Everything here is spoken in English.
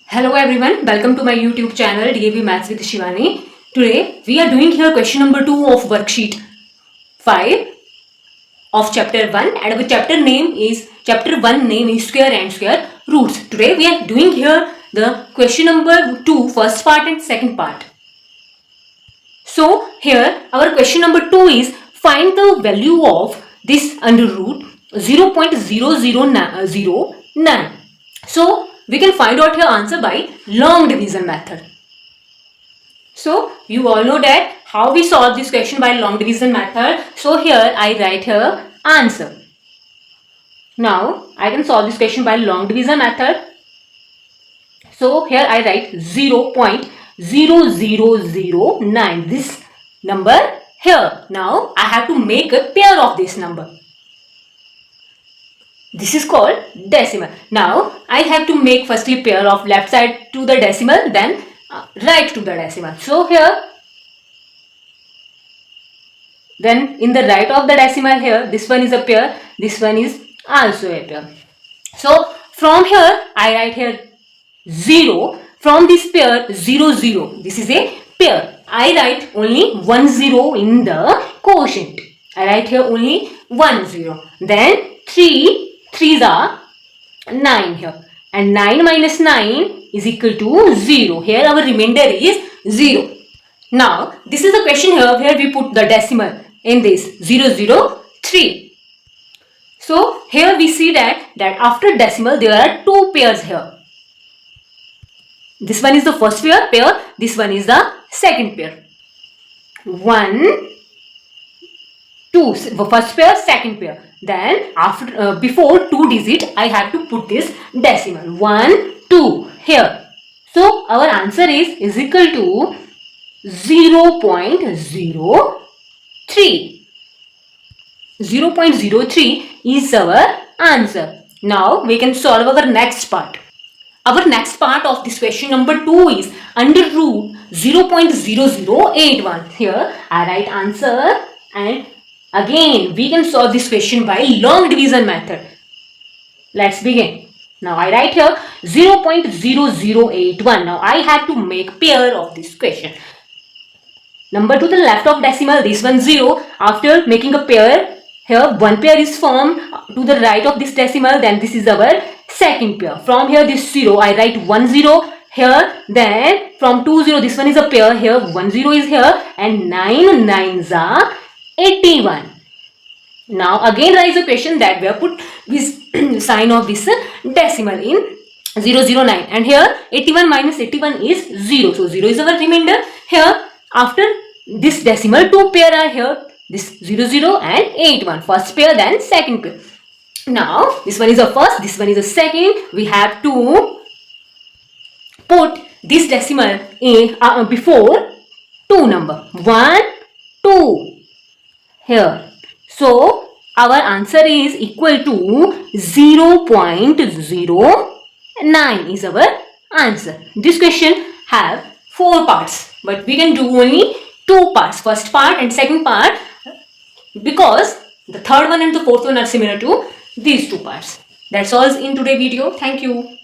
Hello everyone, welcome to my YouTube channel DAV Maths with Shivani. Today we are doing here question number 2 of worksheet 5 of chapter 1 and our chapter 1 name is square and square roots. Today we are doing here the question number 2 first part and second part. So here our question number 2 is find the value of this under root 0.0009. So we can find out your answer by long division method. So you all know that how we solve this question by long division method. So here I write here answer. Now I can solve this question by long division method. So here I write 0.0009, this number here. Now I have to make a pair of this number. This is called decimal. Now I have to make firstly pair of left side to the decimal, then right to the decimal. So here, then in the right of the decimal here, this one is a pair, this one is also a pair. So from here I write here 0, from this pair 0 0, this is a pair. I write only 1 0 in the quotient. I write here only 1 0. Then 3 3s are 9 here, and 9 minus 9 is equal to 0. Here our remainder is 0. Now this is the question here where we put the decimal in this 003. So here we see that after decimal there are two pairs here. This one is the first pair, this one is the second pair. 1 2, first pair, second pair. Then after before 2 digit I have to put this decimal 1 2 here. So our answer is equal to 0.03. 0.03 is our answer. Now we can solve our next part. Our next part of this question number 2 is under root 0.0081. Here I write answer, and again we can solve this question by long division method. Let's begin. Now I write here 0.0081. Now I have to make pair of this question. Number to the left of decimal, this one 0. After making a pair, here one pair is formed to the right of this decimal, then this is our second pair. From here this 0, I write 1 0 here, then from 2 0, this one is a pair here, 1 0 is here, and 9 9s are 81. Now again rise a question that we have put this sign of this decimal in 009, and here 81 minus 81 is 0. So 0 is our remainder. Here after this decimal two pair are here, this 00 and 81. First pair, then second pair. Now this one is the first, this one is the second. We have to put this decimal in before two number 1 2 here. So our answer is equal to 0.09 is our answer. This question have 4 parts, but we can do only 2 parts, first part and second part, because the third one and the fourth one are similar to these 2 parts. That's all in today's video. Thank you.